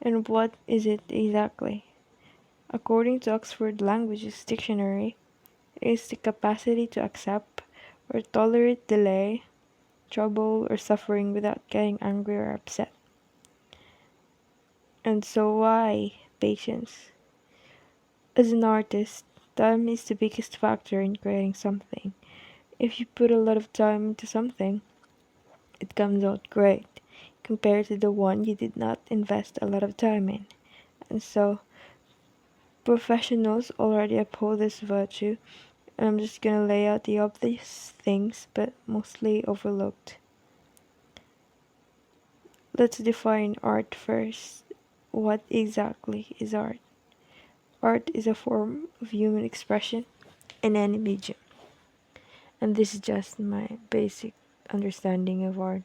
And what is it exactly? According to Oxford Languages Dictionary, it is the capacity to accept or tolerate delay, trouble, or suffering without getting angry or upset. And so, why patience? As an artist, time is the biggest factor in creating something. If you put a lot of time into something, it comes out great compared to the one you did not invest a lot of time in. And so, professionals already uphold this virtue, and I'm just gonna lay out the obvious things but mostly overlooked. Let's define art first. What exactly is art? Art is a form of human expression in any medium. And this is just my basic understanding of art,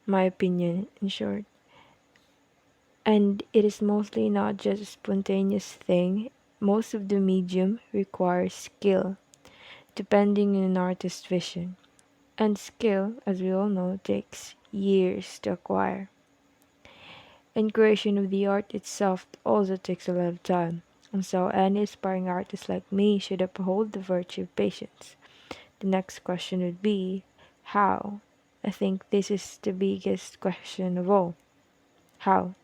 my opinion in short. And it is mostly not just a spontaneous thing. Most of the medium requires skill, depending on an artist's vision. And skill, as we all know, takes years to acquire. And creation of the art itself also takes a lot of time. And so any aspiring artist like me should uphold the virtue of patience. The next question would be, how? I think this is the biggest question of all. How?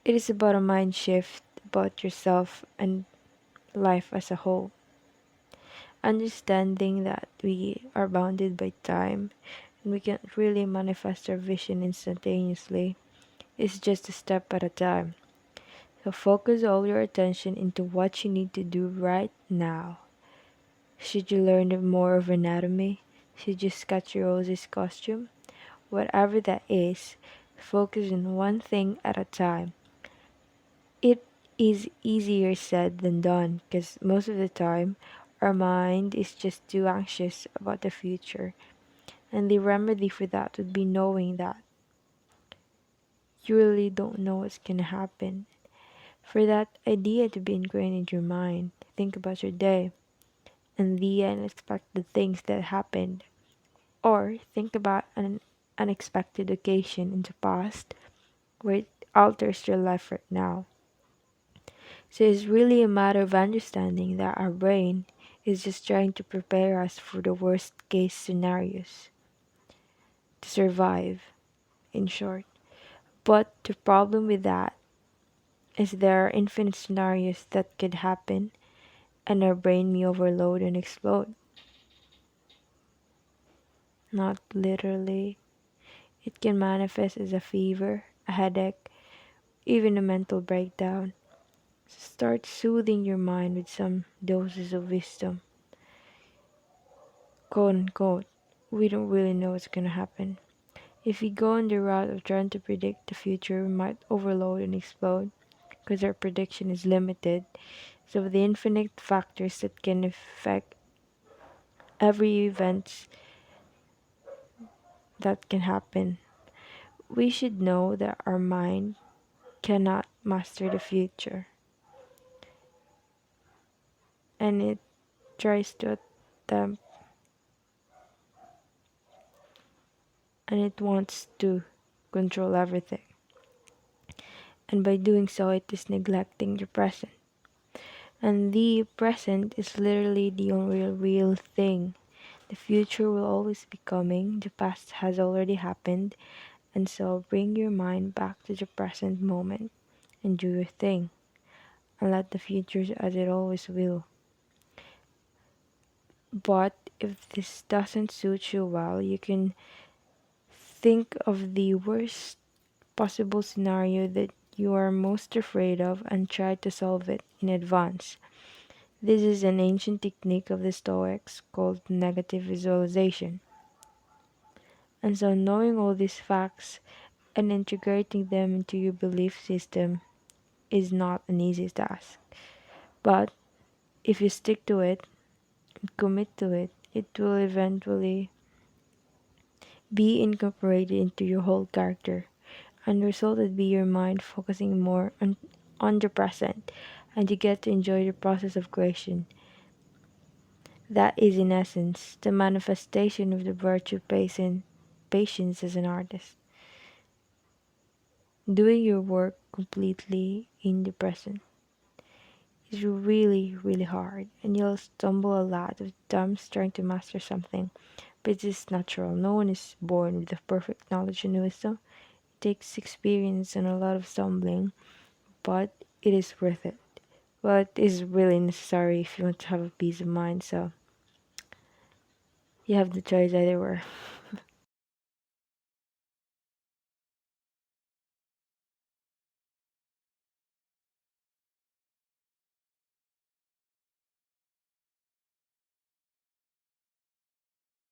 It is about a mind shift about yourself and life as a whole. Understanding that we are bounded by time and we can't really manifest our vision instantaneously is just a step at a time. So focus all your attention into what you need to do right now. Should you learn more of anatomy? Should you sketch your Rosie's costume? Whatever that is, focus on one thing at a time. It is easier said than done because most of the time our mind is just too anxious about the future. And the remedy for that would be knowing that you really don't know what's gonna happen. For that idea to be ingrained in your mind, think about your day and the unexpected things that happened. Or think about an unexpected occasion in the past where it alters your life right now. So it's really a matter of understanding that our brain is just trying to prepare us for the worst case scenarios to survive, in short. But the problem with that is there are infinite scenarios that could happen and our brain may overload and explode. Not literally. It can manifest as a fever, a headache, even a mental breakdown. So start soothing your mind with some doses of wisdom. Quote unquote, we don't really know what's gonna happen. If we go on the route of trying to predict the future, we might overload and explode because our prediction is limited. So the infinite factors that can affect every event that can happen. We should know that our mind cannot master the future and it tries to attempt and it wants to control everything. And by doing so, it is neglecting the present. And the present is literally the only real thing. The future will always be coming, the past has already happened, and so bring your mind back to the present moment and do your thing, and let the future as it always will. But if this doesn't suit you well, you can think of the worst possible scenario that you are most afraid of and try to solve it in advance. This is an ancient technique of the Stoics called negative visualization. And so, knowing all these facts and integrating them into your belief system is not an easy task. But if you stick to it and commit to it, it will eventually be incorporated into your whole character. And the result would be your mind focusing more on the present, and you get to enjoy the process of creation. That is, in essence, the manifestation of the virtue of patience. patience as an artist. Doing your work completely in the present is really, really hard, and you'll stumble a lot of times trying to master something, but it's just natural. No one is born with the perfect knowledge and wisdom. It takes experience and a lot of stumbling, but it is worth it. Well, it is really necessary if you want to have a peace of mind, so you have the choice either way.